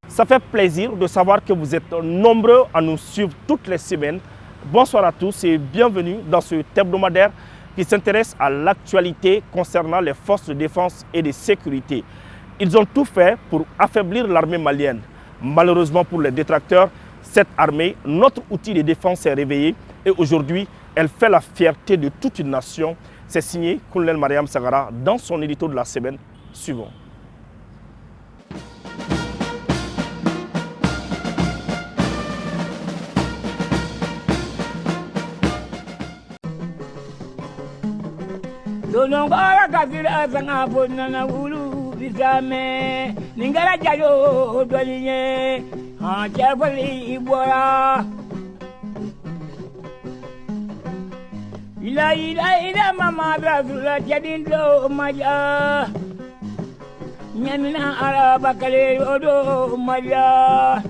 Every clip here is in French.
Ça fait plaisir de savoir que vous êtes nombreux à nous suivre toutes les semaines. Bonsoir à tous et bienvenue dans ce hebdomadaire qui s'intéresse à l'actualité concernant les forces de défense et de sécurité. Ils ont tout fait pour affaiblir l'armée malienne. Malheureusement pour les détracteurs, cette armée, notre outil de défense s'est réveillé et aujourd'hui, elle fait la fierté de toute une nation. C'est signé Colonel Mariam Sagara dans son édito de la semaine suivante. Donongora kafira sanga bonana ulu bisame ningara jayo dolinye ha chafali ibora ila mama brazula jadindo maja nyamina araba kale odo maja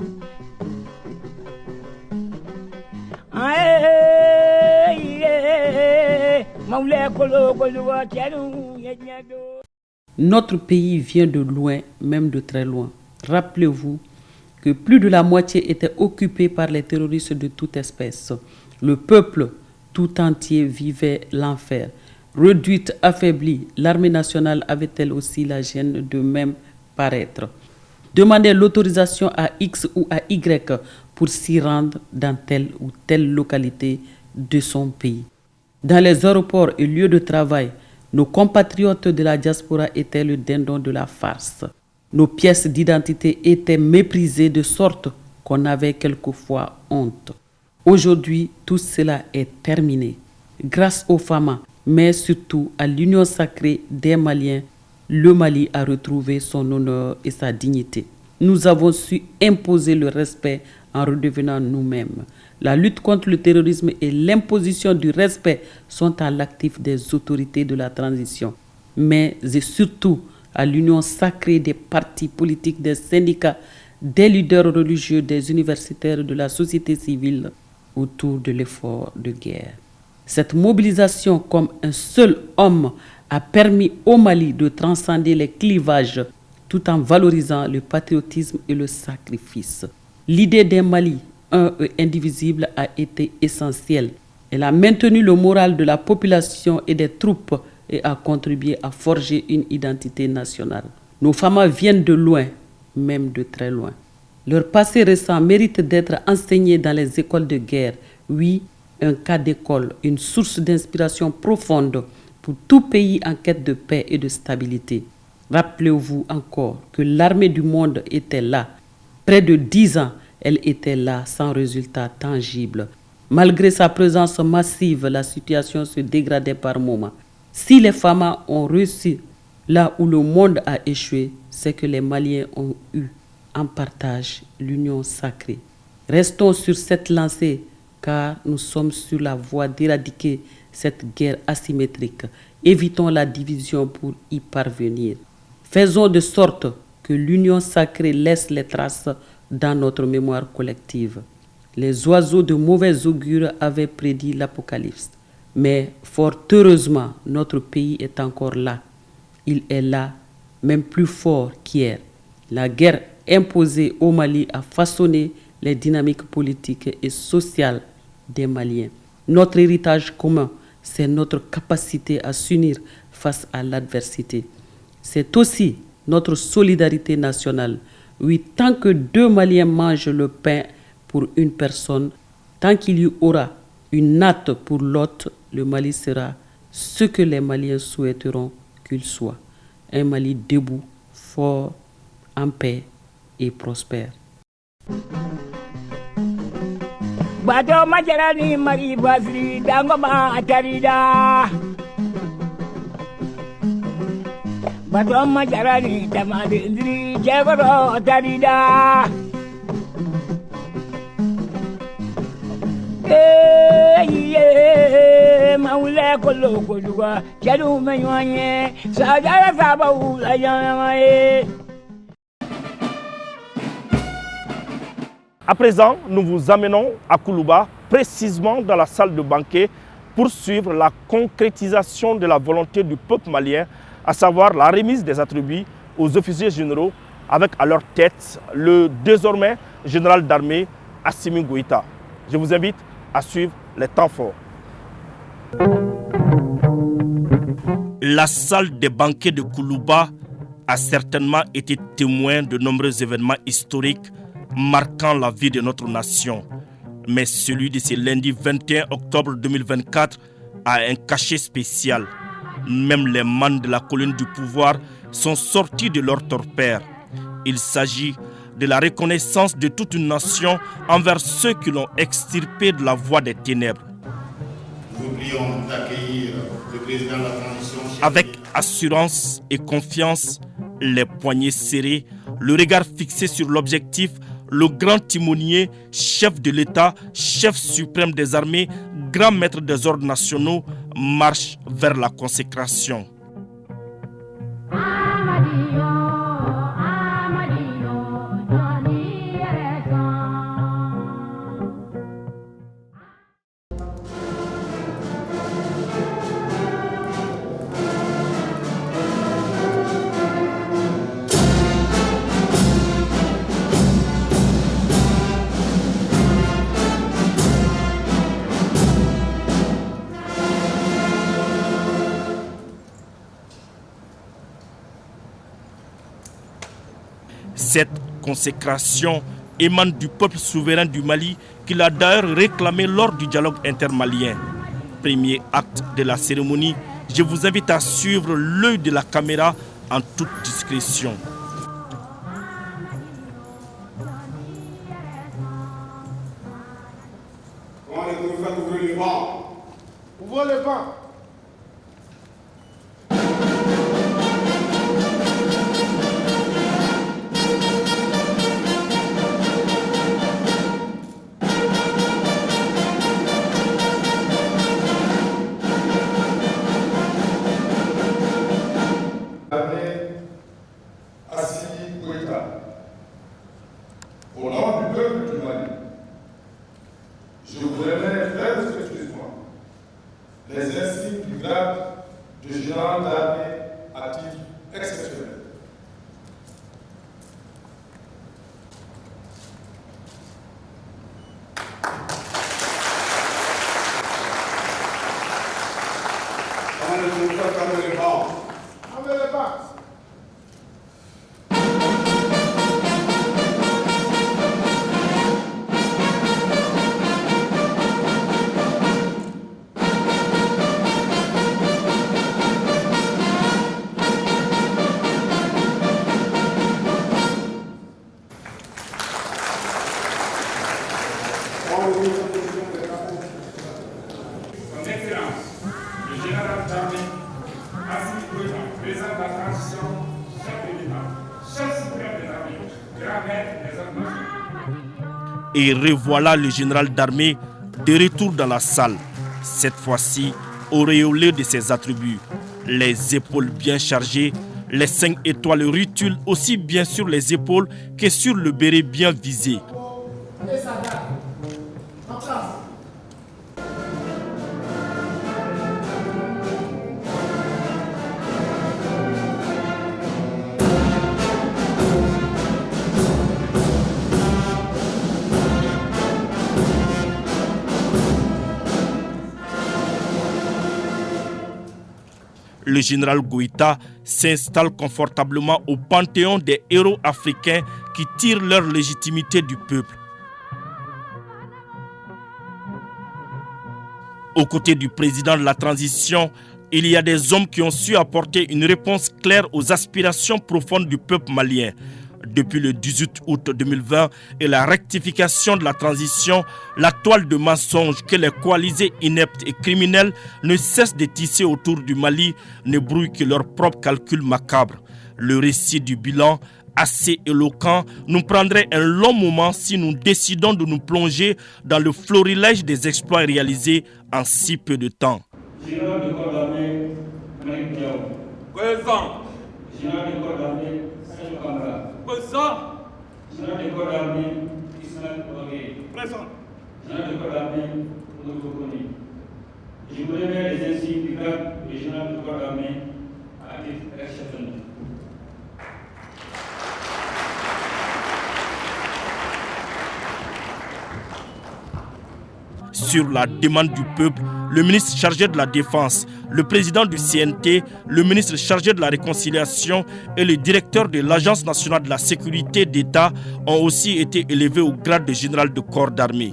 Notre pays vient de loin, même de très loin. Rappelez-vous que plus de la moitié était occupée par les terroristes de toute espèce. Le peuple tout entier vivait l'enfer. Réduite, affaiblie, l'armée nationale avait elle aussi la gêne de même paraître. Demander l'autorisation à X ou à Y pour s'y rendre dans telle ou telle localité de son pays. Dans les aéroports et lieux de travail, nos compatriotes de la diaspora étaient le dindon de la farce. Nos pièces d'identité étaient méprisées de sorte qu'on avait quelquefois honte. Aujourd'hui, tout cela est terminé. Grâce aux FAMA, mais surtout à l'union sacrée des Maliens, le Mali a retrouvé son honneur et sa dignité. Nous avons su imposer le respect en redevenant nous-mêmes. La lutte contre le terrorisme et l'imposition du respect sont à l'actif des autorités de la transition, mais et surtout à l'union sacrée des partis politiques, des syndicats, des leaders religieux, des universitaires, de la société civile autour de l'effort de guerre. Cette mobilisation comme un seul homme a permis au Mali de transcender les clivages tout en valorisant le patriotisme et le sacrifice. L'idée d'un Mali, un et indivisible, a été essentielle. Elle a maintenu le moral de la population et des troupes et a contribué à forger une identité nationale. Nos femmes viennent de loin, même de très loin. Leur passé récent mérite d'être enseigné dans les écoles de guerre. Oui, un cas d'école, une source d'inspiration profonde pour tout pays en quête de paix et de stabilité. Rappelez-vous encore que l'armée du monde était là. Près de 10 ans, elle était là sans résultat tangible. Malgré sa présence massive, la situation se dégradait par moments. Si les femmes ont réussi là où le monde a échoué, c'est que les Maliens ont eu en partage l'union sacrée. Restons sur cette lancée car nous sommes sur la voie d'éradiquer cette guerre asymétrique. Évitons la division pour y parvenir. Faisons de sorte que l'union sacrée laisse les traces dans notre mémoire collective. Les oiseaux de mauvais augure avaient prédit l'apocalypse. Mais fort heureusement, notre pays est encore là. Il est là, même plus fort qu'hier. La guerre imposée au Mali a façonné les dynamiques politiques et sociales des Maliens. Notre héritage commun, c'est notre capacité à s'unir face à l'adversité. C'est aussi notre solidarité nationale. Oui, tant que 2 Maliens mangent le pain pour une personne, tant qu'il y aura une natte pour l'autre, le Mali sera ce que les Maliens souhaiteront qu'il soit. Un Mali debout, fort, en paix et prospère. Bato majarani mari basri dangoma atarida Bato majarani tamadi indri jebaro atarida maule kolo koluga jalu menyoanye sajara sabawu ayamaye. À présent, nous vous amenons à Koulouba, précisément dans la salle de banquet, pour suivre la concrétisation de la volonté du peuple malien à savoir la remise des attributs aux officiers généraux avec à leur tête le désormais général d'armée Assimi Goïta. Je vous invite à suivre les temps forts. La salle des banquets de Koulouba a certainement été témoin de nombreux événements historiques marquant la vie de notre nation. Mais celui de ce lundi 21 octobre 2024 a un cachet spécial. Même les mânes de la colline du pouvoir sont sortis de leur torpère. Il s'agit de la reconnaissance de toute une nation envers ceux qui l'ont extirpé de la voie des ténèbres. Nous vous prions d'accueillir le président de la transition. Avec assurance et confiance, les poignets serrés, le regard fixé sur l'objectif, le grand timonier, chef de l'État, chef suprême des armées, grand maître des ordres nationaux, marche vers la consécration. Cette consécration émane du peuple souverain du Mali qu'il a d'ailleurs réclamé lors du dialogue intermalien. Premier acte de la cérémonie, je vous invite à suivre l'œil de la caméra en toute discrétion. Comment est-ce que vous faites ouvrir les bancs? Ouvrez les bancs. Assimi Goïta, au nom du peuple du Mali, je vous remets très respectueusement les insignes du grade de général d'armée à titre exceptionnel. Comment est-ce que vous faites fermer les bancs? Enlevez les bancs. Son Excellence, le général d'armée Assimi Goïta, président de la transition, chef de l'État, chef suprême des armées, grand maître des ordres nationaux. Et revoilà le général d'armée de retour dans la salle, cette fois-ci auréolé de ses attributs. Les épaules bien chargées, les 5 étoiles rutulent aussi bien sur les épaules que sur le béret bien visé. Le général Goïta s'installe confortablement au panthéon des héros africains qui tirent leur légitimité du peuple. Aux côtés du président de la transition, il y a des hommes qui ont su apporter une réponse claire aux aspirations profondes du peuple malien. Depuis le 18 août 2020 et la rectification de la transition, la toile de mensonges que les coalisés ineptes et criminels ne cessent de tisser autour du Mali ne brouille que leurs propres calculs macabres. Le récit du bilan, assez éloquent, nous prendrait un long moment si nous décidons de nous plonger dans le florilège des exploits réalisés en si peu de temps. Général de corps d'armée, Malik Diaw. Présent. Général de corps d'armée, Sadio Kamara. Présent. Général de corps d'armée, Ismaël Ouagé. Présent. Général de corps d'armée, Moudou Koni. Je vous remets les insignes du grade de général de corps d'armée à titre sur la demande du peuple, le ministre chargé de la Défense, le président du CNT, le ministre chargé de la Réconciliation et le directeur de l'Agence nationale de la sécurité d'État ont aussi été élevés au grade de général de corps d'armée.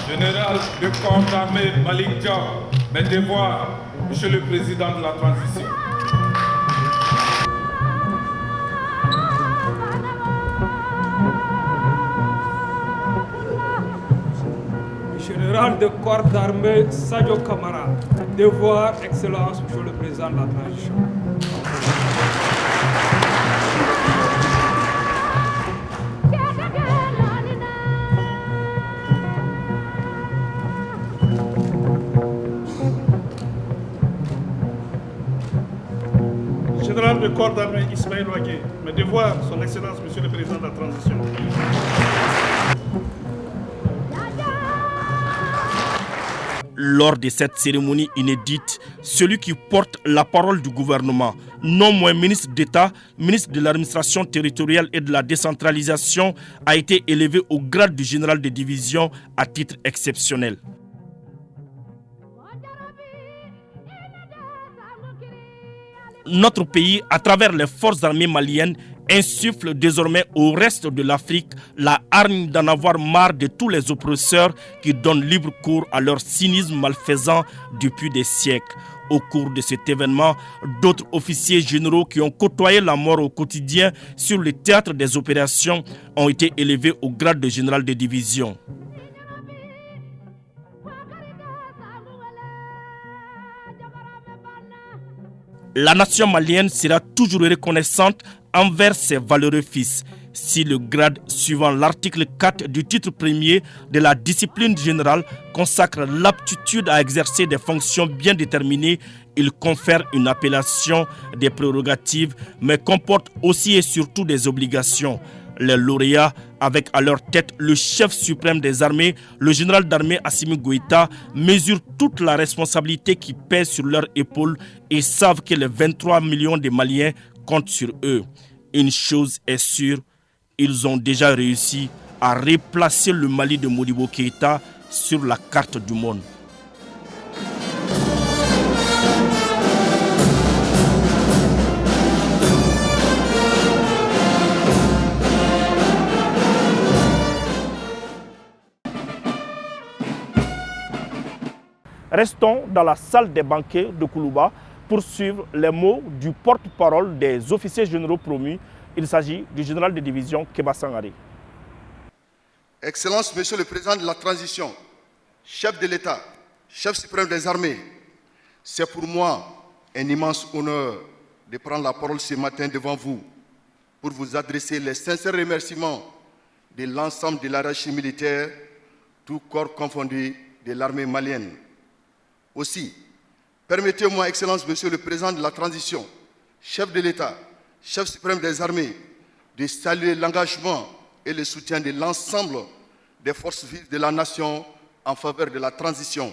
Général de corps d'armée Malik Dia, mes devoirs, Monsieur le Président de la Transition. Général de corps d'armée Sadio Kamara, devoir, Excellence, Monsieur le Président de la Transition. Général de corps d'armée Ismaël Ouagé, mes devoirs, Son Excellence, Monsieur le Président de la Transition. Lors de cette cérémonie inédite, celui qui porte la parole du gouvernement, non moins ministre d'État, ministre de l'administration territoriale et de la décentralisation, a été élevé au grade du général de division à titre exceptionnel. Notre pays, à travers les forces armées maliennes, insuffle désormais au reste de l'Afrique la hargne d'en avoir marre de tous les oppresseurs qui donnent libre cours à leur cynisme malfaisant depuis des siècles. Au cours de cet événement, d'autres officiers généraux qui ont côtoyé la mort au quotidien sur le théâtre des opérations ont été élevés au grade de général de division. La nation malienne sera toujours reconnaissante envers ses valeureux fils. Si le grade suivant l'article 4 du titre premier de la discipline générale consacre l'aptitude à exercer des fonctions bien déterminées, il confère une appellation des prérogatives, mais comporte aussi et surtout des obligations. Les lauréats, avec à leur tête le chef suprême des armées, le général d'armée Assimi Goïta, mesurent toute la responsabilité qui pèse sur leurs épaules et savent que les 23 millions de Maliens comptent sur eux. Une chose est sûre, ils ont déjà réussi à replacer le Mali de Modibo Keïta sur la carte du monde. Restons dans la salle des banquets de Koulouba pour suivre les mots du porte-parole des officiers généraux promus. Il s'agit du général de division Keba Sangare. Excellence, Monsieur le Président de la Transition, chef de l'État, chef suprême des armées, c'est pour moi un immense honneur de prendre la parole ce matin devant vous pour vous adresser les sincères remerciements de l'ensemble de la hiérarchie militaire, tout corps confondu de l'armée malienne. Aussi, permettez-moi, Excellence, Monsieur le Président de la Transition, chef de l'État, chef suprême des armées, de saluer l'engagement et le soutien de l'ensemble des forces vives de la nation en faveur de la transition,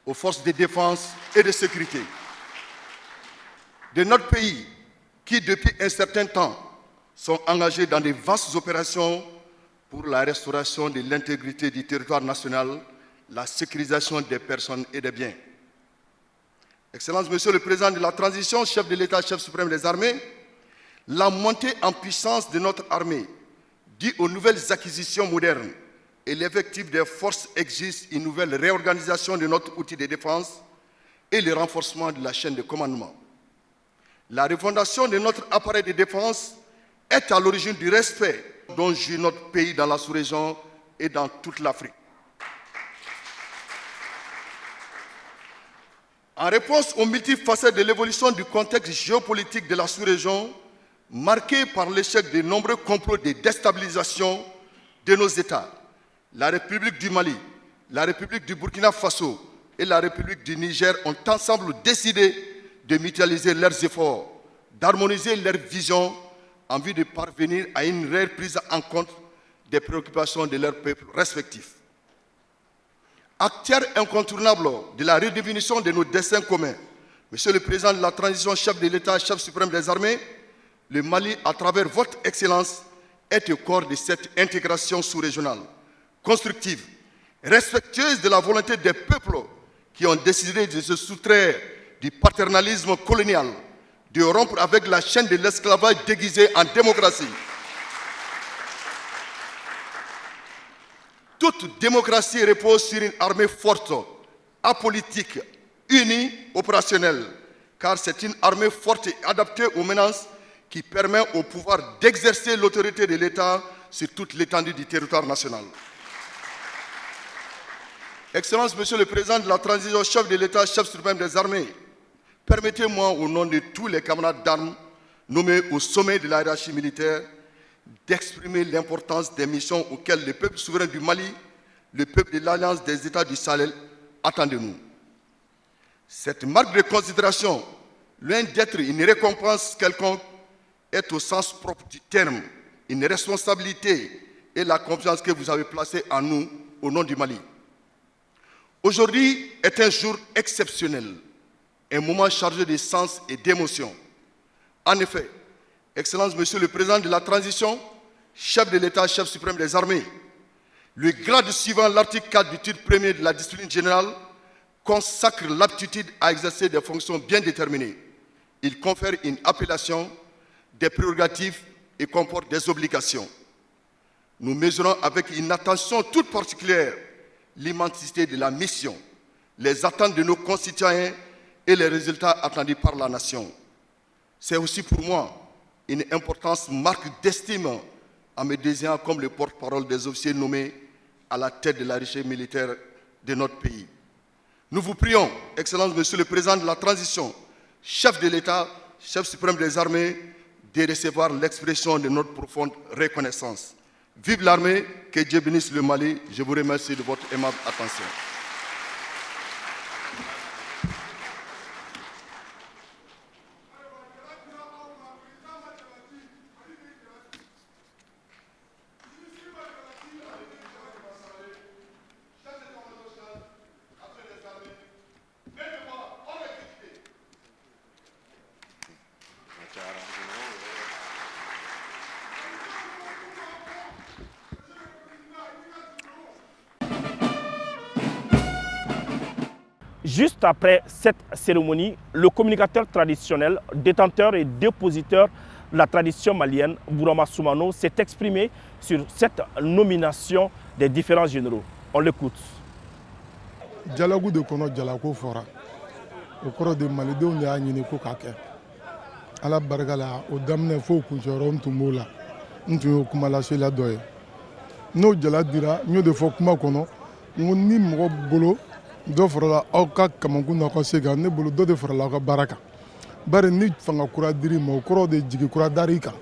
aux forces de défense et de sécurité de notre pays qui, depuis un certain temps, sont engagés dans de vastes opérations pour la restauration de l'intégrité du territoire national, la sécurisation des personnes et des biens. Excellence, Monsieur le Président de la Transition, chef de l'État, chef suprême des armées, la montée en puissance de notre armée, due aux nouvelles acquisitions modernes et l'effectif des forces exige une nouvelle réorganisation de notre outil de défense et le renforcement de la chaîne de commandement. La refondation de notre appareil de défense est à l'origine du respect dont jouit notre pays dans la sous-région et dans toute l'Afrique. En réponse aux multiples facettes de l'évolution du contexte géopolitique de la sous-région, marqué par l'échec de nombreux complots de déstabilisation de nos États, la République du Mali, la République du Burkina Faso et la République du Niger ont ensemble décidé de mutualiser leurs efforts, d'harmoniser leurs visions en vue de parvenir à une réelle prise en compte des préoccupations de leurs peuples respectifs. Acteur incontournable de la redéfinition de nos destins communs, Monsieur le Président de la transition, chef de l'État, chef suprême des armées, le Mali, à travers votre Excellence, est au corps de cette intégration sous-régionale, constructive, respectueuse de la volonté des peuples qui ont décidé de se soustraire du paternalisme colonial, de rompre avec la chaîne de l'esclavage déguisé en démocratie. Toute démocratie repose sur une armée forte, apolitique, unie, opérationnelle, car c'est une armée forte et adaptée aux menaces qui permet au pouvoir d'exercer l'autorité de l'État sur toute l'étendue du territoire national. Excellence, Monsieur le Président de la transition, chef de l'État, chef suprême des armées, permettez-moi, au nom de tous les camarades d'armes nommés au sommet de la hiérarchie militaire, d'exprimer l'importance des missions auxquelles le peuple souverain du Mali, le peuple de l'Alliance des États du Sahel, attend de nous. Cette marque de considération, loin d'être une récompense quelconque, est au sens propre du terme une responsabilité et la confiance que vous avez placée en nous au nom du Mali. Aujourd'hui est un jour exceptionnel, un moment chargé de sens et d'émotion. En effet, Excellence, Monsieur le Président de la transition, chef de l'État, chef suprême des armées, le grade suivant l'article 4 du titre 1er de la discipline générale consacre l'aptitude à exercer des fonctions bien déterminées. Il confère une appellation, des prérogatives et comporte des obligations. Nous mesurons avec une attention toute particulière l'immensité de la mission, les attentes de nos concitoyens et les résultats attendus par la nation. C'est aussi pour moi une importante marque d'estime en me désignant comme le porte-parole des officiers nommés à la tête de la richesse militaire de notre pays. Nous vous prions, Excellence, Monsieur le Président de la transition, chef de l'État, chef suprême des armées, de recevoir l'expression de notre profonde reconnaissance. Vive l'armée, que Dieu bénisse le Mali. Je vous remercie de votre aimable attention. Juste après cette cérémonie, le communicateur traditionnel, détenteur et dépositeur de la tradition malienne, Bourama Soumano, s'est exprimé sur cette nomination des différents généraux. On l'écoute. Dialogue de kono dialogue fora. Au cours de Malidou ne a ni ko kake. Ala bargala o damne fo ku jorom tumola. Ntu kuma la sela doye. No jala dira nyo de fo kuma kono ngoni mo bolo do forola aw ka kamanku na ko sega ne bolo do de forola ka baraka. Bare ni fanga kura diri mo koro de jigi kura dari kan.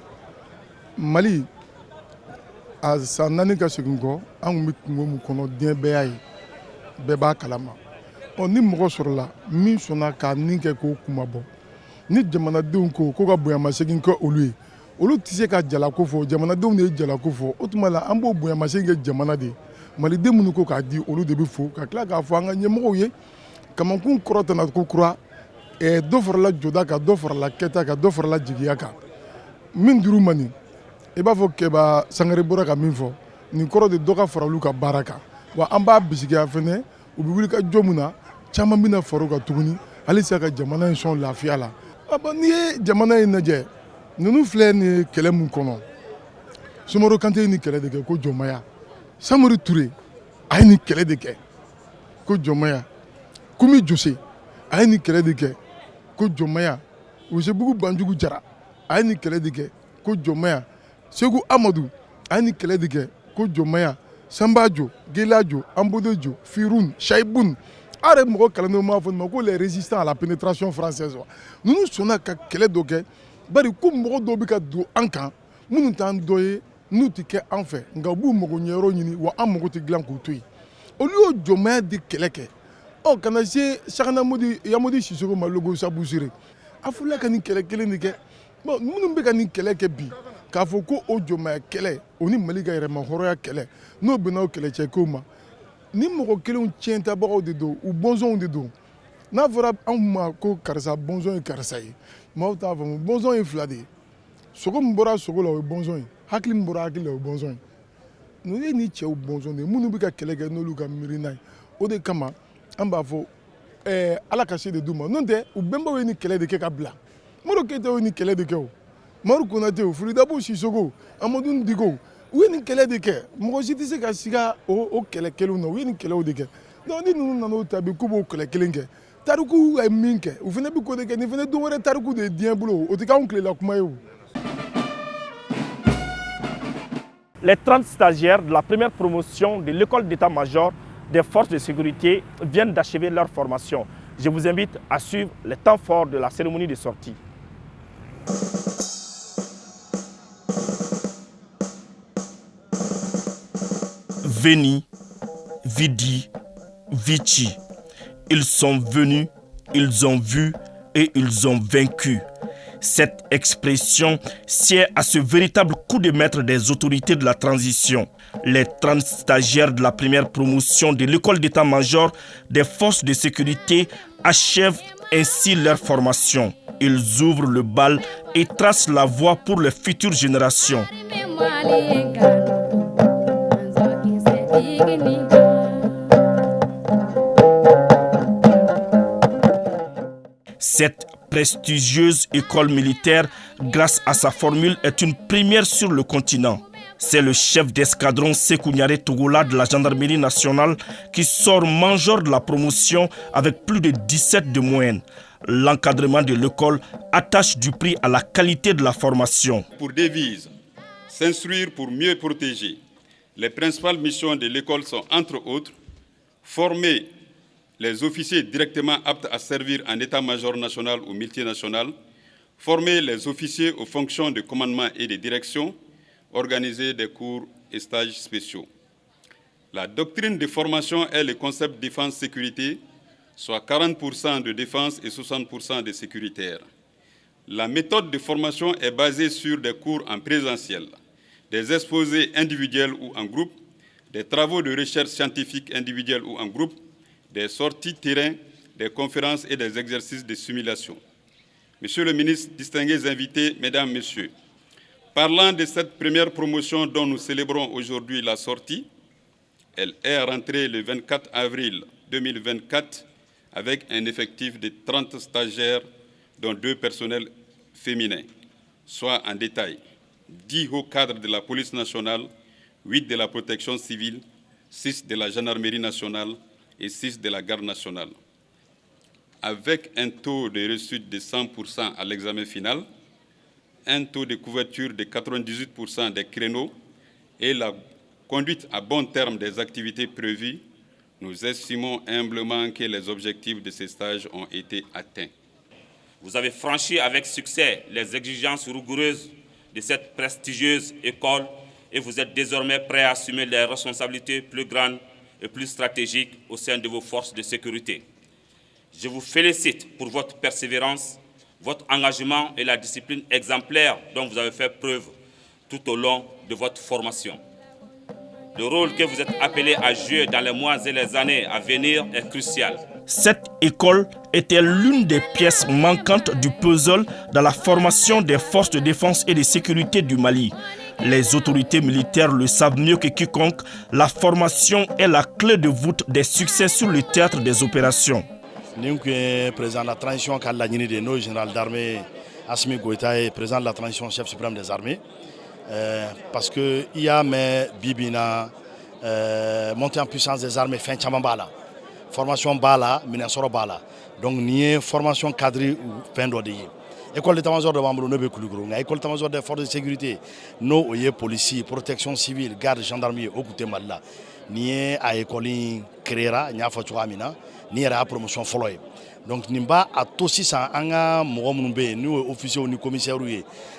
Mali a sanani ka segingo an mi mu kono den be ayi. Bɛɛ b'a kalama ni mɔgɔ sɔrɔla min sɔnna ka nin kɛ k'o kuma bɔ ni jamanadenw ko ka bonyamasegin kɛ olu ye olu tɛ se ka jalako fɔ jamanadenw de ye jalako fɔ o tuma la an b'o bonyamasegin kɛ jamana de ye maliden minnu ko k'a di olu de bɛ fo ka tila k'a fɔ an ka ɲɛmɔgɔw ye kamankun kɔrɔ tɛna ko kura dɔ farala joda kan dɔ farala kɛta kan dɔ farala jigiya kan min dir'u ma nin i b'a fɔ Keba Sangare bɔra ka min fɔ nin kɔrɔ de dɔ ka fara olu ka baara kan wa an b'a bisigiya fɛnɛ u bɛ wuli ka jɔ mun na caman bɛna fara o kan tuguni halisa ka jamana in sɔn lafiya la n'i ye jamana in lajɛ ninnu filɛ nin ye kɛlɛ min kɔnɔ Sumaworo Kante ye nin kɛlɛ de kɛ ko jɔnmaya Samori Ture a ye nin kɛlɛ de kɛ ko jɔnmaya Kumi Jose a ye nin kɛlɛ de kɛ ko jɔnmaya Wessebugu Banjugu Jara a ye nin kɛlɛ de kɛ ko jɔnmaya Segu Amadu a ye nin kɛlɛ de kɛ ko jɔnmaya Sambajo, Gelajo, Ambodejo, Firoun, Chaïboun. Arrête mon calendrier m'a fait les résistants à la pénétration française. Nous sommes ka kele doke. Bari kum mo do bi ka do ankan. Munu tan doye nous tike en fait. Nga bu mo nyero nyini wa am mo ti glan ko tuy. Au lieu de jomé di keleke. Oh, quand je suis Yamodi Sissoko Malogo Sabousire, Afula Kani Keleke, bon, nous ne pouvons pas bi. Kafoko Ojoma Kele, Oni Maliga Remahora Kele, no Benao Kele Chekoma, ni Moko Kelon Tienta Boro de Do, ou Bonzon de Do. N'a voilà un Mako Karsa Bonzon et Karsaï, Mauta Bonzon et Fladé. Soko Mbora Soko la Bonzon, Haklim Bora Hakil la Bonzon. Nous ni Tché ou Bonzon, Mounouka Keleke no Luka Mirinai, Ode Kama. Ambavo ala caché de Douma. Non, ou Bemba ni Kele de Kekabla. Moro Kete ni Kele de Keo. Moro Konate, Fridabo Sissoko, Amadou Digo. Où ni Kele de Ke. Moro Jitise Kasiga au Kele Keluno, où ni Kele de Ke. Non, nous n'avons pas de Kubo Kele Kelinke. Taruku est minke. Vous venez beaucoup de Ke, vous venez d'ouvrir Taruku de Diablo, au Tika Oncle Lakmayo. Les 30 stagiaires de la première promotion de l'école d'état-major des forces de sécurité viennent d'achever leur formation. Je vous invite à suivre les temps forts de la cérémonie de sortie. Veni, Vidi, Vici. Ils sont venus, ils ont vu et ils ont vaincu. Cette expression sied à ce véritable coup de maître des autorités de la transition. Les 30 stagiaires de la première promotion de l'école d'état-major des forces de sécurité achèvent ainsi leur formation. Ils ouvrent le bal et tracent la voie pour les futures générations. Cette prestigieuse école militaire, grâce à sa formule, est une première sur le continent. C'est le chef d'escadron Sékou Niaré Togola de la gendarmerie nationale qui sort major de la promotion avec plus de 17 de moyenne. L'encadrement de l'école attache du prix à la qualité de la formation. Pour devise, s'instruire pour mieux protéger. Les principales missions de l'école sont, entre autres, former les officiers directement aptes à servir en état-major national ou multinational, former les officiers aux fonctions de commandement et de direction, organiser des cours et stages spéciaux. La doctrine de formation est le concept défense-sécurité, soit 40% de défense et 60% de sécuritaire. La méthode de formation est basée sur des cours en présentiel, des exposés individuels ou en groupe, des travaux de recherche scientifique individuels ou en groupe, des sorties terrain, des conférences et des exercices de simulation. Monsieur le ministre, distingués invités, mesdames, messieurs, parlant de cette première promotion dont nous célébrons aujourd'hui la sortie, elle est rentrée le 24 avril 2024 avec un effectif de 30 stagiaires, dont 2 personnels féminins, soit en détail 10 hauts cadres de la police nationale, 8 de la protection civile, 6 de la gendarmerie nationale et 6 de la garde nationale. Avec un taux de réussite de 100% à l'examen final, un taux de couverture de 98% des créneaux et la conduite à bon terme des activités prévues, nous estimons humblement que les objectifs de ces stages ont été atteints. Vous avez franchi avec succès les exigences rigoureuses de cette prestigieuse école et vous êtes désormais prêts à assumer les responsabilités plus grandes et plus stratégiques au sein de vos forces de sécurité. Je vous félicite pour votre persévérance, votre engagement et la discipline exemplaire dont vous avez fait preuve tout au long de votre formation. Le rôle que vous êtes appelés à jouer dans les mois et les années à venir est crucial. Cette école était l'une des pièces manquantes du puzzle dans la formation des forces de défense et de sécurité du Mali. Les autorités militaires le savent mieux que quiconque, la formation est la clé de voûte des succès sur le théâtre des opérations. Nous sommes président de la transition de nos général d'armée Assimi Goïta et président de la transition chef suprême des armées. Parce que il y a mes bibina montée en puissance des armées fin Chamambala. Formation Bala, Minasoro Bala. Donc, ni formation cadrée ou fin d'odier. École d'état-major de Bambou, nous avons école d'état-major des forces de sécurité, nous avons policiers, protection civile, garde, gendarmerie, au côté Malla. Ni à école créera, ni à Fatouamina, ni à promotion follow. Donc, nous avons à tout si ça, nous officiers, nous commissaires,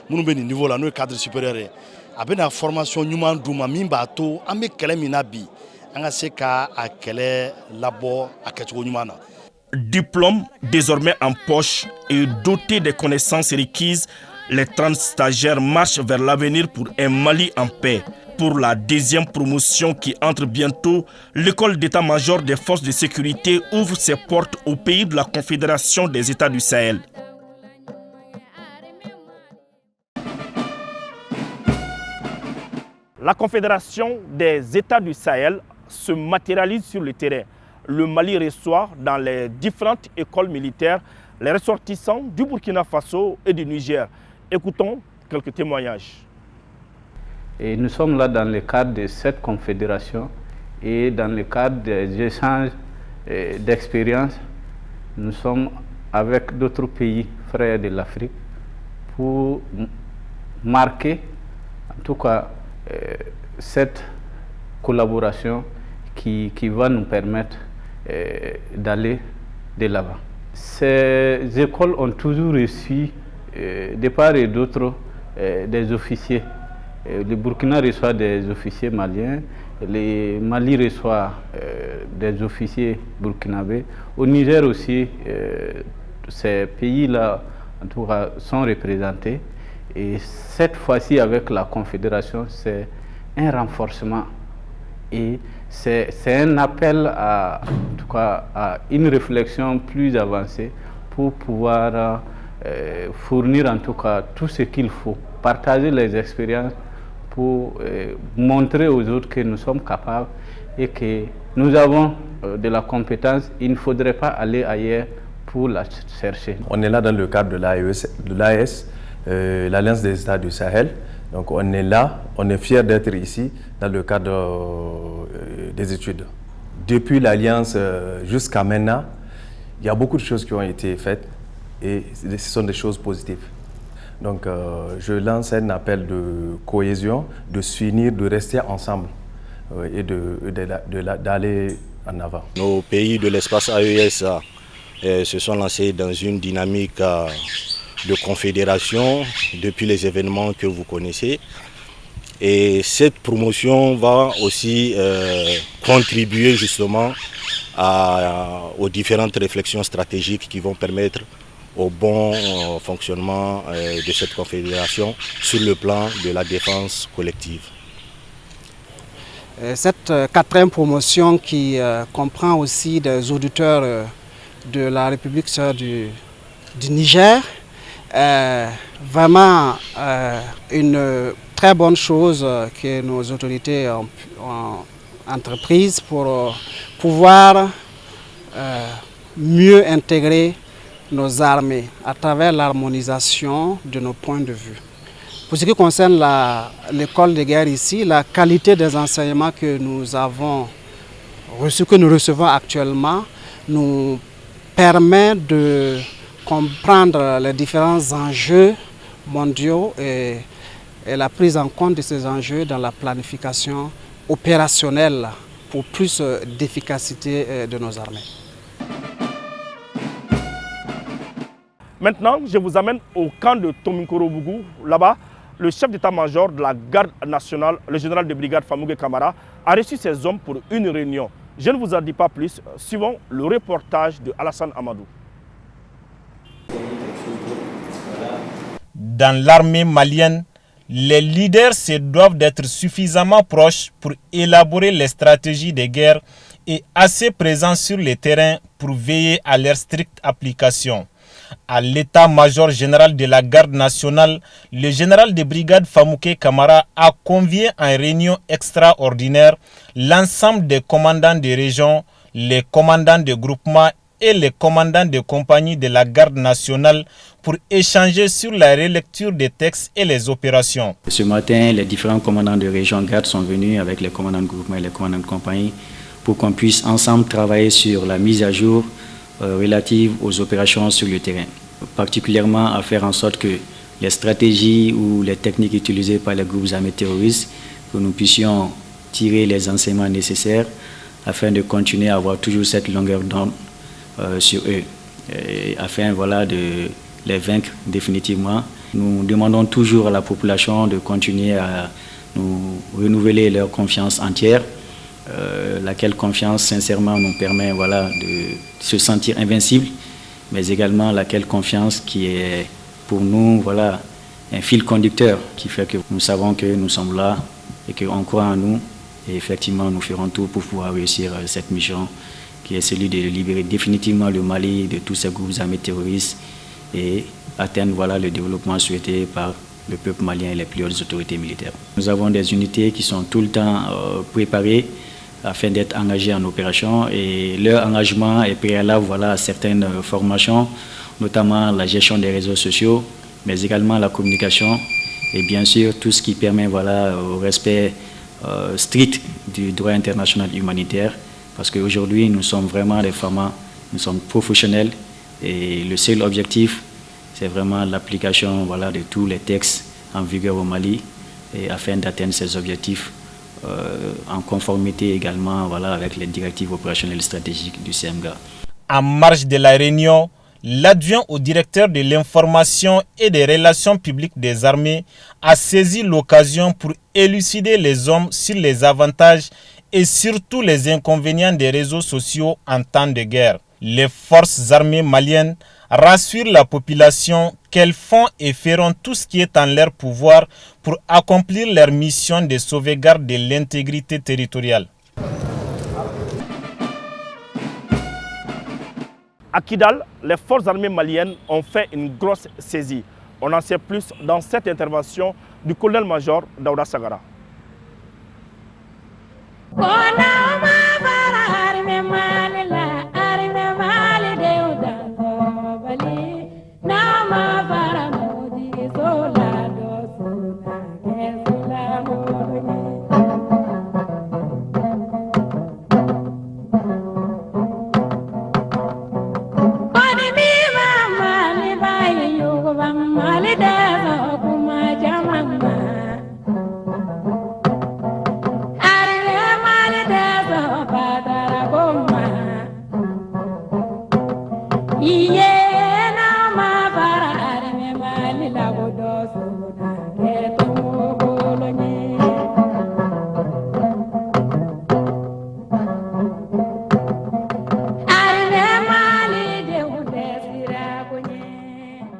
nous avons niveau là, nous cadre supérieur. Après la formation, nous avons mimba to, amé kelemina bi. an ka se ka a kɛlɛ labɔ a kɛcogo ɲuman na. Diplôme désormais en poche et doté des connaissances requises, les 30 stagiaires marchent vers l'avenir pour un Mali en paix. Pour la deuxième promotion qui entre bientôt, l'école d'état-major des forces de sécurité ouvre ses portes au pays de la Confédération des États du Sahel. La Confédération des États du Sahel se matérialise sur le terrain. Le Mali reçoit dans les différentes écoles militaires les ressortissants du Burkina Faso et du Niger. Écoutons quelques témoignages. Et nous sommes là dans le cadre de cette confédération et dans le cadre des échanges d'expériences. Nous sommes avec d'autres pays frères de l'Afrique pour marquer, en tout cas, cette collaboration qui va nous permettre d'aller de l'avant. Ces écoles ont toujours reçu de part et d'autre des officiers. Le Burkina reçoit des officiers maliens, le Mali reçoit des officiers burkinabés. Au Niger aussi, ces pays-là, en tout cas, sont représentés. Et cette fois-ci, avec la Confédération, c'est un renforcement et c'est un appel en tout cas, à une réflexion plus avancée pour pouvoir fournir en tout cas tout ce qu'il faut, partager les expériences pour montrer aux autres que nous sommes capables et que nous avons de la compétence. Il ne faudrait pas aller ailleurs pour la chercher. On est là dans le cadre de l'AES, l'Alliance des États du Sahel. Donc on est là, on est fiers d'être ici dans le cadre des études. Depuis l'Alliance jusqu'à maintenant, il y a beaucoup de choses qui ont été faites et ce sont des choses positives. Donc je lance un appel de cohésion, de s'unir, de rester ensemble et d'aller en avant. Nos pays de l'espace AES se sont lancés dans une dynamique de confédération depuis les événements que vous connaissez. Et cette promotion va aussi contribuer justement aux différentes réflexions stratégiques qui vont permettre au bon fonctionnement de cette confédération sur le plan de la défense collective. Cette quatrième promotion qui comprend aussi des auditeurs de la République du Niger est vraiment une très bonne chose que nos autorités ont entreprise pour pouvoir mieux intégrer nos armées à travers l'harmonisation de nos points de vue. Pour ce qui concerne l'école de guerre ici, la qualité des enseignements que nous avons reçus, que nous recevons actuellement, nous permet de comprendre les différents enjeux mondiaux et la prise en compte de ces enjeux dans la planification opérationnelle pour plus d'efficacité de nos armées. Maintenant, je vous amène au camp de Tomikoro-Bougou. Là-bas, le chef d'état-major de la garde nationale, le général de brigade Famougué Kamara, a reçu ses hommes pour une réunion. Je ne vous en dis pas plus. Suivons le reportage de Alassane Amadou. Dans l'armée malienne, les leaders se doivent d'être suffisamment proches pour élaborer les stratégies de guerre et assez présents sur le terrain pour veiller à leur stricte application. À l'état-major général de la garde nationale, le général de brigade Famouké Kamara a convié en réunion extraordinaire l'ensemble des commandants de région, les commandants de groupement et les commandants de compagnie de la garde nationale pour échanger sur la relecture des textes et les opérations. Ce matin, les différents commandants de région garde sont venus avec les commandants de groupement et les commandants de compagnie pour qu'on puisse ensemble travailler sur la mise à jour relative aux opérations sur le terrain, particulièrement à faire en sorte que les stratégies ou les techniques utilisées par les groupes armés terroristes, que nous puissions tirer les enseignements nécessaires afin de continuer à avoir toujours cette longueur d'onde sur eux, et afin de les vaincre définitivement. Nous demandons toujours à la population de continuer à nous renouveler leur confiance entière laquelle confiance sincèrement nous permet voilà, de se sentir invincible, mais également laquelle confiance qui est pour nous voilà, un fil conducteur qui fait que nous savons que nous sommes là et qu'on croit en nous. Et effectivement, nous ferons tout pour pouvoir réussir cette mission qui est celui de libérer définitivement le Mali de tous ces groupes armés terroristes et atteindre voilà, le développement souhaité par le peuple malien et les plus hautes autorités militaires. Nous avons des unités qui sont tout le temps préparées afin d'être engagées en opération et leur engagement est préalable voilà, à certaines formations, notamment la gestion des réseaux sociaux, mais également la communication et bien sûr tout ce qui permet voilà, au respect strict du droit international humanitaire, parce qu'aujourd'hui nous sommes vraiment des femmes, nous sommes professionnels et le seul objectif c'est vraiment l'application voilà, de tous les textes en vigueur au Mali et afin d'atteindre ces objectifs en conformité également voilà, avec les directives opérationnelles stratégiques du CMGA. En marge de la réunion, l'adjoint au directeur de l'information et des relations publiques des armées a saisi l'occasion pour élucider les hommes sur les avantages et surtout les inconvénients des réseaux sociaux en temps de guerre. Les forces armées maliennes rassurent la population qu'elles font et feront tout ce qui est en leur pouvoir pour accomplir leur mission de sauvegarde de l'intégrité territoriale. À Kidal, les forces armées maliennes ont fait une grosse saisie. On en sait plus dans cette intervention du colonel-major Daouda Sagara.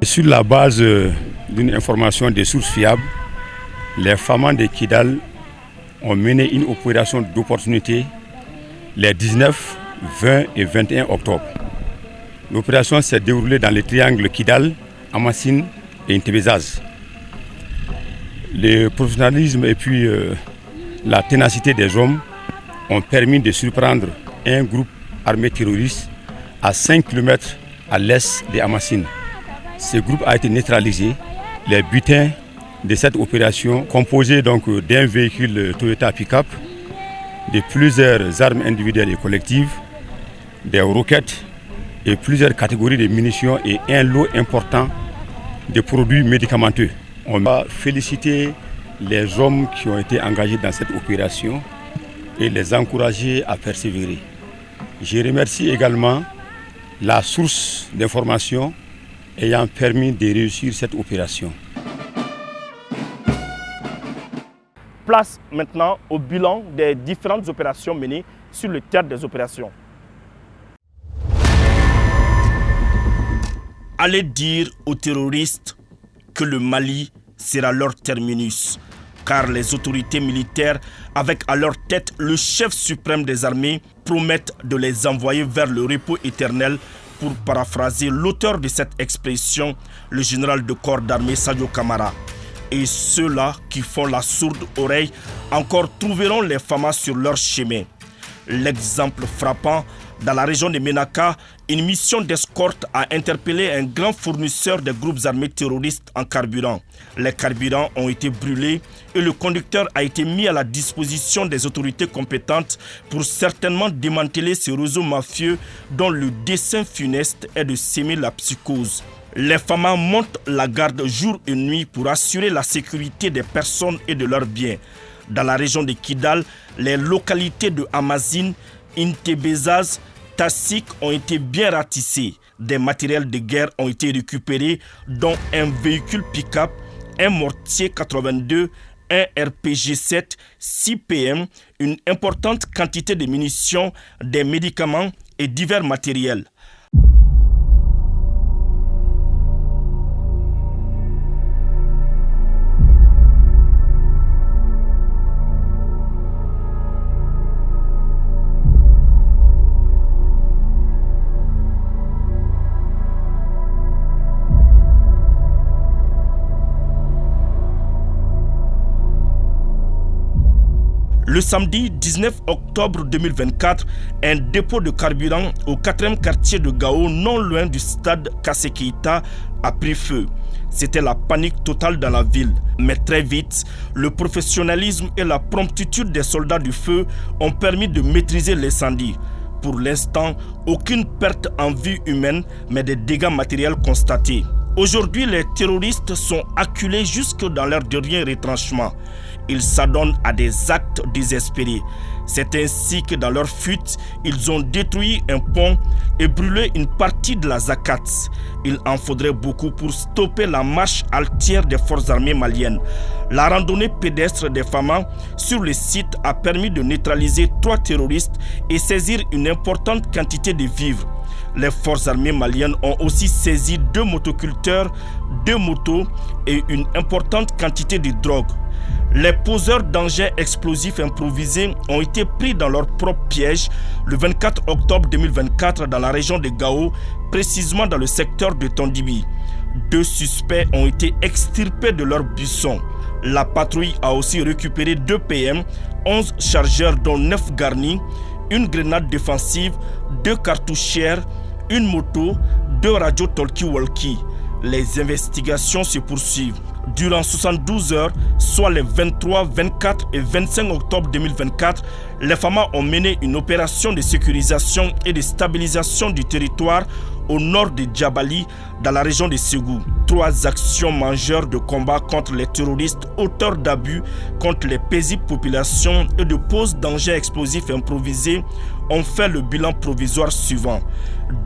Sur la base d'une information des sources fiables, les FAMAN de Kidal ont mené une opération d'opportunité les 19, 20 et 21 octobre. L'opération s'est déroulée dans les triangles Kidal, Amassine et Intebezaz. Le professionnalisme et puis la ténacité des hommes ont permis de surprendre un groupe armé terroriste à 5 km à l'est de Amassine. Ce groupe a été neutralisé. Les butins de cette opération, composés donc d'un véhicule Toyota pick-up, de plusieurs armes individuelles et collectives, des roquettes et plusieurs catégories de munitions et un lot important de produits médicamenteux. On va féliciter les hommes qui ont été engagés dans cette opération et les encourager à persévérer. Je remercie également la source d'information ayant permis de réussir cette opération. Place maintenant au bilan des différentes opérations menées sur le théâtre des opérations. Allez dire aux terroristes que le Mali sera leur terminus, car les autorités militaires, avec à leur tête le chef suprême des armées, promettent de les envoyer vers le repos éternel. Pour paraphraser l'auteur de cette expression, le général de corps d'armée Sadio Kamara. Et ceux-là qui font la sourde oreille encore trouveront les FAMA sur leur chemin. L'exemple frappant, dans la région de Ménaka, une mission d'escorte a interpellé un grand fournisseur des groupes armés terroristes en carburant. Les carburants ont été brûlés et le conducteur a été mis à la disposition des autorités compétentes pour certainement démanteler ce réseau mafieux dont le dessein funeste est de s'aimer la psychose. Les FAMA montent la garde jour et nuit pour assurer la sécurité des personnes et de leurs biens. Dans la région de Kidal, les localités de Amazine, Intebezaz, Tassik ont été bien ratissées. Des matériels de guerre ont été récupérés, dont un véhicule pick-up, un mortier 82, un RPG-7, 6 PM, une importante quantité de munitions, des médicaments et divers matériels. Le samedi 19 octobre 2024, un dépôt de carburant au 4e quartier de Gao, non loin du stade Kassé Keïta, a pris feu. C'était la panique totale dans la ville. Mais très vite, le professionnalisme et la promptitude des soldats du feu ont permis de maîtriser l'incendie. Pour l'instant, aucune perte en vie humaine, mais des dégâts matériels constatés. Aujourd'hui, les terroristes sont acculés jusque dans leur dernier retranchement. Ils s'adonnent à des actes désespérés. C'est ainsi que dans leur fuite, ils ont détruit un pont et brûlé une partie de la zakat. Il en faudrait beaucoup pour stopper la marche altière des forces armées maliennes. La randonnée pédestre des FAMA sur le site a permis de neutraliser 3 terroristes et saisir une importante quantité de vivres. Les forces armées maliennes ont aussi saisi 2 motoculteurs, 2 motos et une importante quantité de drogue. Les poseurs d'engins explosifs improvisés ont été pris dans leur propre piège le 24 octobre 2024 dans la région de Gao, précisément dans le secteur de Tondibi. 2 suspects ont été extirpés de leur buisson. La patrouille a aussi récupéré 2 PM, 11 chargeurs dont 9 garnis, une grenade défensive, 2 cartouchières, une moto, 2 radios talkie-walkie. Les investigations se poursuivent. Durant 72 heures, soit les 23, 24 et 25 octobre 2024, les FAMA ont mené une opération de sécurisation et de stabilisation du territoire au nord de Djabali, dans la région de Ségou. 3 actions majeures de combat contre les terroristes auteurs d'abus contre les paisibles populations et de pose d'engins explosifs improvisés ont fait le bilan provisoire suivant.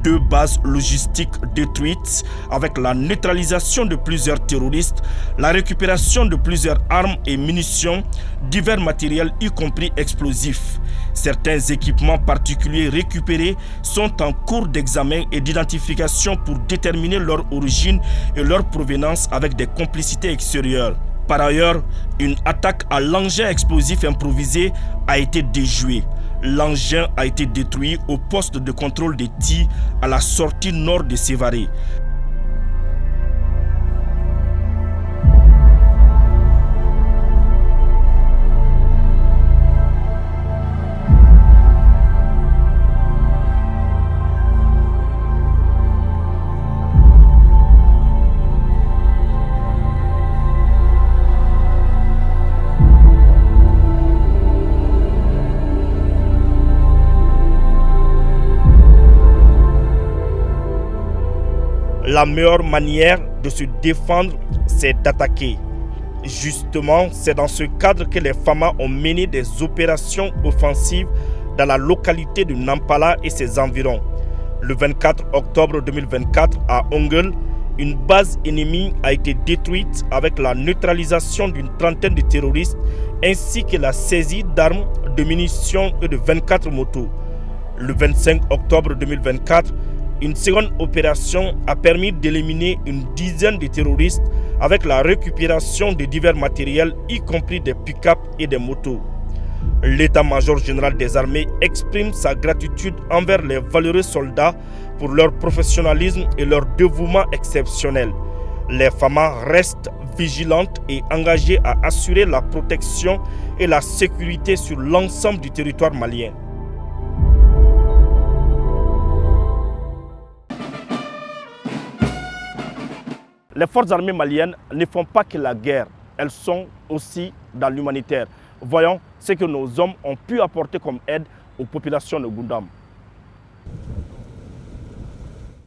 2 bases logistiques détruites avec la neutralisation de plusieurs terroristes, la récupération de plusieurs armes et munitions, divers matériels y compris explosifs. Certains équipements particuliers récupérés sont en cours d'examen et d'identification pour déterminer leur origine et leur provenance avec des complicités extérieures. Par ailleurs, une attaque à l'engin explosif improvisé a été déjouée. L'engin a été détruit au poste de contrôle des tirs à la sortie nord de Sévaré. La meilleure manière de se défendre, c'est d'attaquer. Justement, c'est dans ce cadre que les FAMA ont mené des opérations offensives dans la localité de Nampala et ses environs. Le 24 octobre 2024, à Onguel, une base ennemie a été détruite avec la neutralisation d'une trentaine de terroristes ainsi que la saisie d'armes, de munitions et de 24 motos. Le 25 octobre 2024, une seconde opération a permis d'éliminer une dizaine de terroristes avec la récupération de divers matériels, y compris des pick-up et des motos. L'état-major général des armées exprime sa gratitude envers les valeureux soldats pour leur professionnalisme et leur dévouement exceptionnel. Les FAMA restent vigilantes et engagées à assurer la protection et la sécurité sur l'ensemble du territoire malien. Les forces armées maliennes ne font pas que la guerre, elles sont aussi dans l'humanitaire. Voyons ce que nos hommes ont pu apporter comme aide aux populations de Goundam.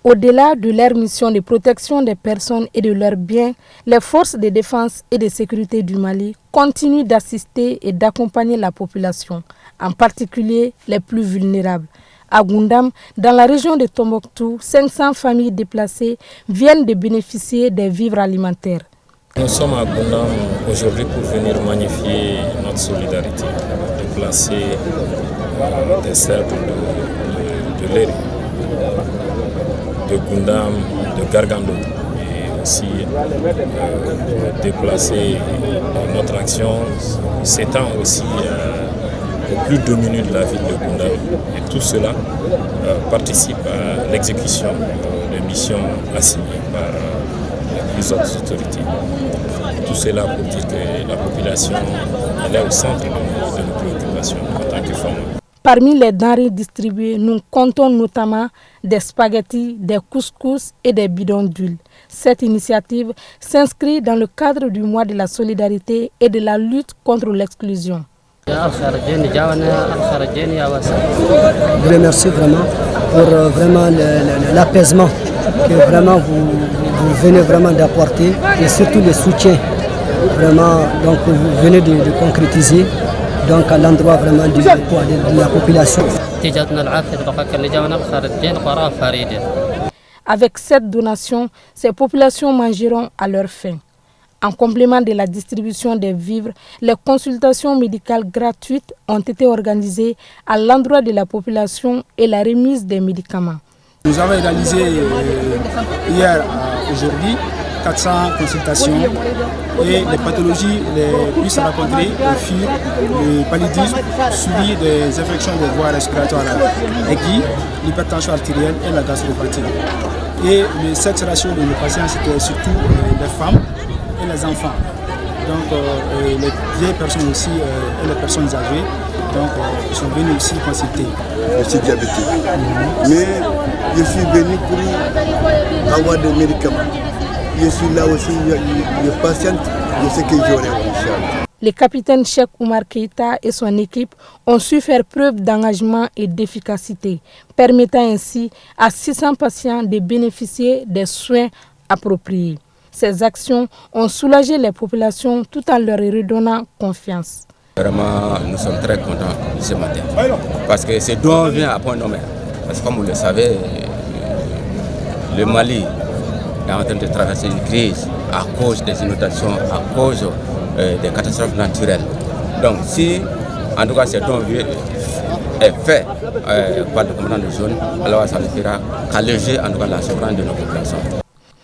Au-delà de leur mission de protection des personnes et de leurs biens, les forces de défense et de sécurité du Mali continuent d'assister et d'accompagner la population, en particulier les plus vulnérables. À Goundam, dans la région de Tombouctou, 500 familles déplacées viennent de bénéficier des vivres alimentaires. Nous sommes à Gundam aujourd'hui pour venir magnifier notre solidarité, de placer des cercles de Léry, de Gundam, de Gargando, et aussi déplacer notre action s'étend aussi au plus dominant de la ville de Gundam. Et tout cela participe à l'exécution des missions assignées par les autres autorités. Tout cela pour dire que la population elle est au centre de nos préoccupations en tant que femmes. Parmi les denrées distribuées, nous comptons notamment des spaghettis, des couscous et des bidons d'huile. Cette initiative s'inscrit dans le cadre du mois de la solidarité et de la lutte contre l'exclusion. Je vous remercie vraiment pour vraiment l'apaisement que vraiment vous venez vraiment d'apporter et surtout le soutien vraiment donc vous venez de concrétiser donc à l'endroit vraiment de la population. Avec cette donation, ces populations mangeront à leur faim. En complément de la distribution des vivres, les consultations médicales gratuites ont été organisées à l'endroit de la population et la remise des médicaments. Nous avons réalisé hier, aujourd'hui, 400 consultations et les pathologies les plus rencontrées furent le paludisme suivi des infections des voies respiratoires aiguës, l'hypertension artérielle et la gastropathie. Et le sexe ratio de nos patients, c'était surtout les femmes et les enfants. Donc les vieilles personnes aussi et les personnes âgées sont venues aussi consulter. Je suis diabétique, mais je suis venu pour avoir des médicaments. Je suis là aussi, je patiente, je sais que j'aurai un. Le capitaine Cheikh Oumar Keïta et son équipe ont su faire preuve d'engagement et d'efficacité, permettant ainsi à 600 patients de bénéficier des soins appropriés. Ces actions ont soulagé les populations tout en leur redonnant confiance. Vraiment, nous sommes très contents ce matin parce que ce don vient à point nommé. Parce que comme vous le savez, le Mali est en train de traverser une crise à cause des inondations, à cause des catastrophes naturelles. Donc si en tout cas ce don est fait par le commandant de zone, alors ça ne fera qu'alléger en tout cas la souffrance de nos populations.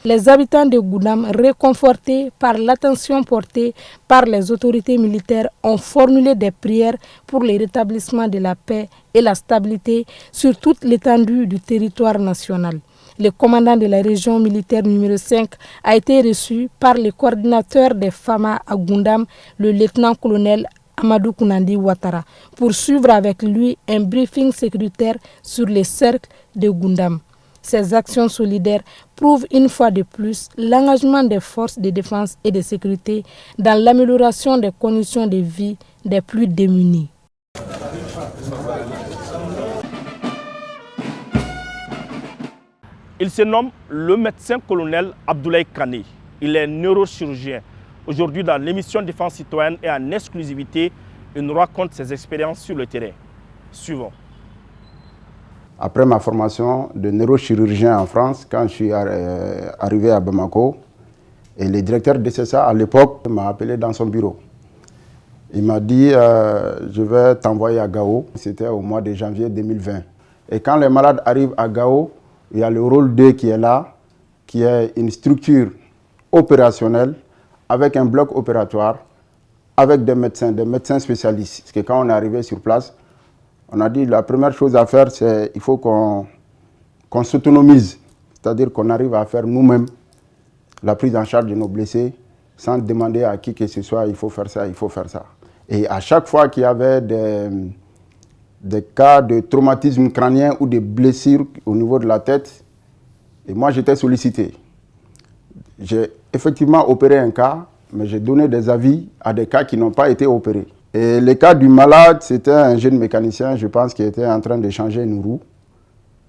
Les habitants de Gundam, réconfortés par l'attention portée par les autorités militaires, ont formulé des prières pour le rétablissement de la paix et la stabilité sur toute l'étendue du territoire national. Le commandant de la région militaire numéro 5 a été reçu par le coordinateur des FAMA à Gundam, le lieutenant-colonel Amadou Kounandi Ouattara, pour suivre avec lui un briefing sécuritaire sur les cercles de Gundam. Ces actions solidaires prouvent une fois de plus l'engagement des forces de défense et de sécurité dans l'amélioration des conditions de vie des plus démunis. Il se nomme le médecin-colonel Abdoulaye Kane. Il est neurochirurgien. Aujourd'hui, dans l'émission Défense citoyenne et en exclusivité, il nous raconte ses expériences sur le terrain. Suivons. Après ma formation de neurochirurgien en France, quand je suis arrivé à Bamako, et le directeur de CSA à l'époque m'a appelé dans son bureau. Il m'a dit je vais t'envoyer à Gao. C'était au mois de janvier 2020. Et quand les malades arrivent à Gao, il y a le rôle 2 qui est là, qui est une structure opérationnelle avec un bloc opératoire, avec des médecins spécialistes. Parce que quand on est arrivé sur place, on a dit la première chose à faire, c'est qu'il faut qu'on s'autonomise. C'est-à-dire qu'on arrive à faire nous-mêmes la prise en charge de nos blessés sans demander à qui que ce soit, il faut faire ça, il faut faire ça. Et à chaque fois qu'il y avait des cas de traumatisme crânien ou de blessures au niveau de la tête, et moi j'étais sollicité. J'ai effectivement opéré un cas, mais j'ai donné des avis à des cas qui n'ont pas été opérés. Et le cas du malade, c'était un jeune mécanicien, je pense, qui était en train de changer une roue.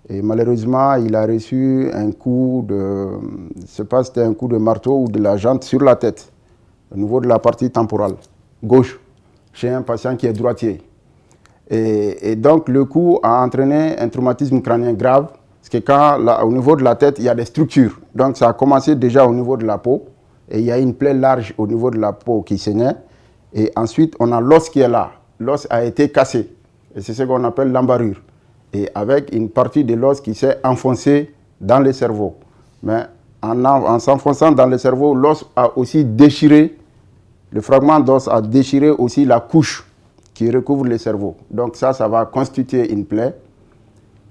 Et malheureusement, il a reçu un coup de, je ne sais pas si c'était un coup de marteau ou de la jante sur la tête, au niveau de la partie temporale, gauche, chez un patient qui est droitier. Et donc, le coup a entraîné un traumatisme crânien grave, parce que au niveau de la tête, il y a des structures. Donc, ça a commencé déjà au niveau de la peau, et il y a une plaie large au niveau de la peau qui saignait. Et ensuite, on a l'os qui est là. L'os a été cassé. Et c'est ce qu'on appelle l'embarrure. Et avec une partie de l'os qui s'est enfoncée dans le cerveau. Mais en s'enfonçant dans le cerveau, l'os a aussi déchiré, le fragment d'os a déchiré aussi la couche qui recouvre le cerveau. Donc ça va constituer une plaie.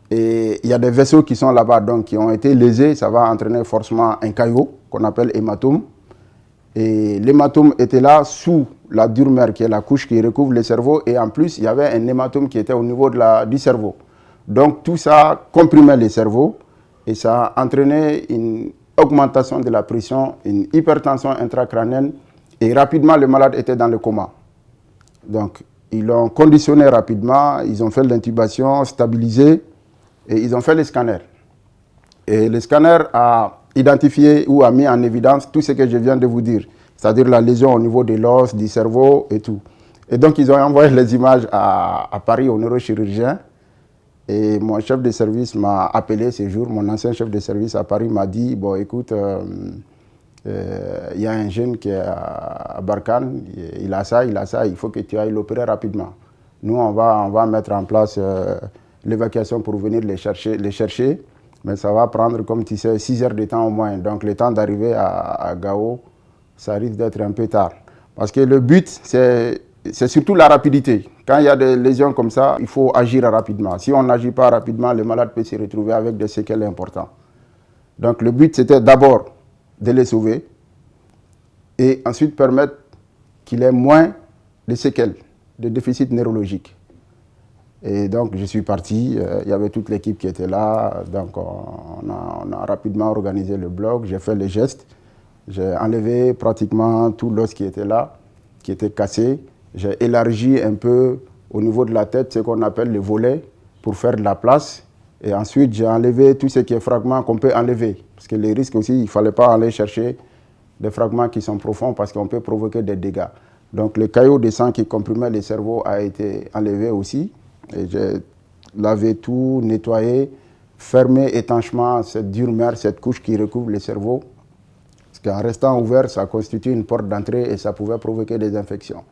Et il y a des vaisseaux qui sont là-bas, donc qui ont été lésés. Ça va entraîner forcément un caillot qu'on appelle hématome. Et l'hématome était là sous la dure mère, qui est la couche qui recouvre le cerveau. Et en plus, il y avait un hématome qui était au niveau du cerveau. Donc tout ça comprimait le cerveau et ça a entraîné une augmentation de la pression, une hypertension intracrânienne. Et rapidement, le malade était dans le coma. Donc ils l'ont conditionné rapidement, ils ont fait l'intubation, stabilisé. Et ils ont fait les scanners. Et le scanner a identifié ou a mis en évidence tout ce que je viens de vous dire. C'est-à-dire la lésion au niveau de l'os, du cerveau et tout. Et donc, ils ont envoyé les images à Paris au neurochirurgien. Et mon chef de service m'a appelé ce jour. Mon ancien chef de service à Paris m'a dit, bon, écoute, il y a un jeune qui est à Barkhane, il a ça, il faut que tu ailles l'opérer rapidement. Nous, on va mettre en place l'évacuation pour venir les chercher, mais ça va prendre, comme tu sais, 6 heures de temps au moins. Donc le temps d'arriver à Gao, ça risque d'être un peu tard. Parce que le but, c'est surtout la rapidité. Quand il y a des lésions comme ça, il faut agir rapidement. Si on n'agit pas rapidement, le malade peut se retrouver avec des séquelles importantes. Donc le but, c'était d'abord de les sauver et ensuite permettre qu'il ait moins de séquelles, de déficit neurologique. Et donc je suis parti, il y avait toute l'équipe qui était là, donc on a rapidement organisé le bloc, j'ai fait les gestes, j'ai enlevé pratiquement tout l'os qui était là, qui était cassé, j'ai élargi un peu au niveau de la tête ce qu'on appelle le volet pour faire de la place, et ensuite j'ai enlevé tout ce qui est fragments qu'on peut enlever, parce que les risques aussi, il ne fallait pas aller chercher des fragments qui sont profonds parce qu'on peut provoquer des dégâts. Donc le caillot de sang qui comprimait le cerveau a été enlevé aussi. Et j'ai lavé tout, nettoyé, fermé étanchement cette dure mère, cette couche qui recouvre le cerveau. Parce qu'en restant ouvert, ça constitue une porte d'entrée et ça pouvait provoquer des infections.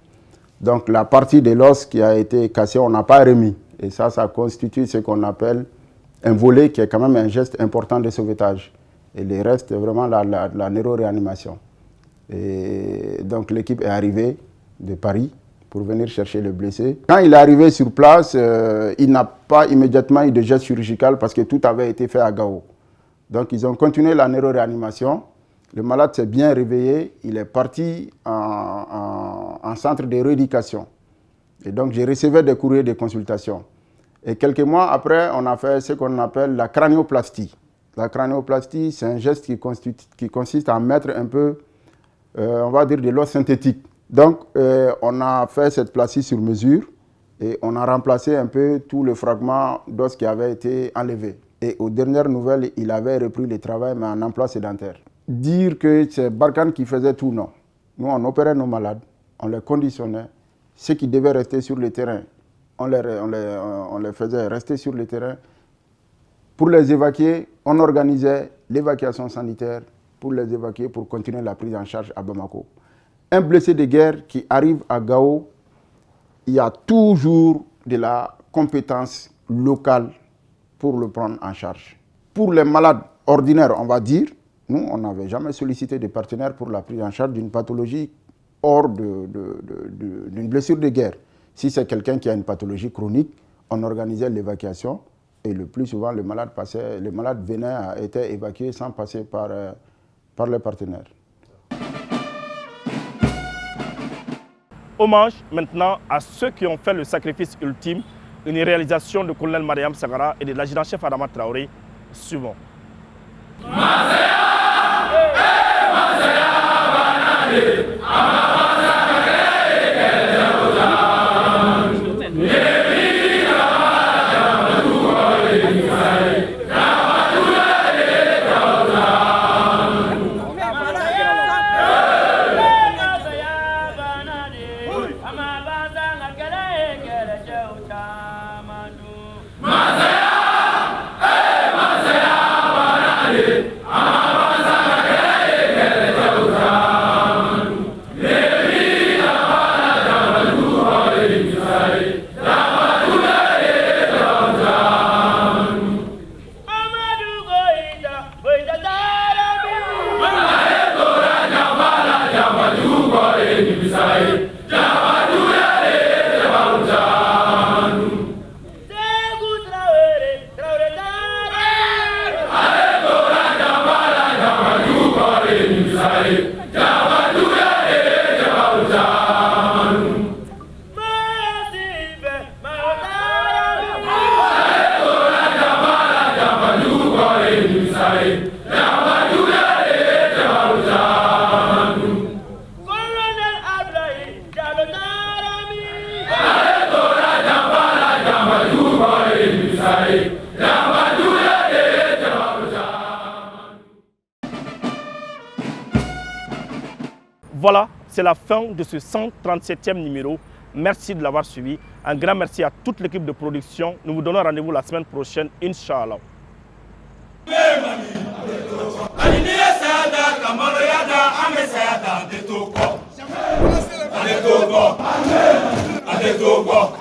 Donc la partie de l'os qui a été cassée, on n'a pas remis. Et ça constitue ce qu'on appelle un volet qui est quand même un geste important de sauvetage. Et le reste, c'est vraiment la neuroréanimation. Et donc l'équipe est arrivée de Paris pour venir chercher le blessé. Quand il est arrivé sur place, il n'a pas immédiatement eu de geste chirurgical parce que tout avait été fait à Gao. Donc ils ont continué la neuroréanimation. Le malade s'est bien réveillé. Il est parti en centre de rééducation. Et donc je recevais des courriers de consultation. Et quelques mois après, on a fait ce qu'on appelle la cranioplastie. La cranioplastie, c'est un geste qui consiste à mettre un peu, on va dire, de l'os synthétique. Donc, on a fait cette plastie sur mesure et on a remplacé un peu tout le fragment d'os qui avait été enlevé. Et aux dernières nouvelles, il avait repris le travail, mais en emploi sédentaire. Dire que c'est Barkhane qui faisait tout, non. Nous, on opérait nos malades, on les conditionnait. Ceux qui devaient rester sur le terrain, on les faisait rester sur le terrain. Pour les évacuer, on organisait l'évacuation sanitaire pour les évacuer, pour continuer la prise en charge à Bamako. Un blessé de guerre qui arrive à Gao, il y a toujours de la compétence locale pour le prendre en charge. Pour les malades ordinaires, on va dire, nous, on n'avait jamais sollicité de partenaires pour la prise en charge d'une pathologie hors d'une blessure de guerre. Si c'est quelqu'un qui a une pathologie chronique, on organisait l'évacuation et le plus souvent, le malade venait, était évacué sans passer par les partenaires. Hommage maintenant à ceux qui ont fait le sacrifice ultime, une réalisation de colonel Mariam Sagara et de l'adjudant-chef Adama Traoré, suivant. Masaya, Voilà, c'est la fin de ce 137e numéro. Merci de l'avoir suivi. Un grand merci à toute l'équipe de production. Nous vous donnons rendez-vous la semaine prochaine, Inch'Allah. Adetogo.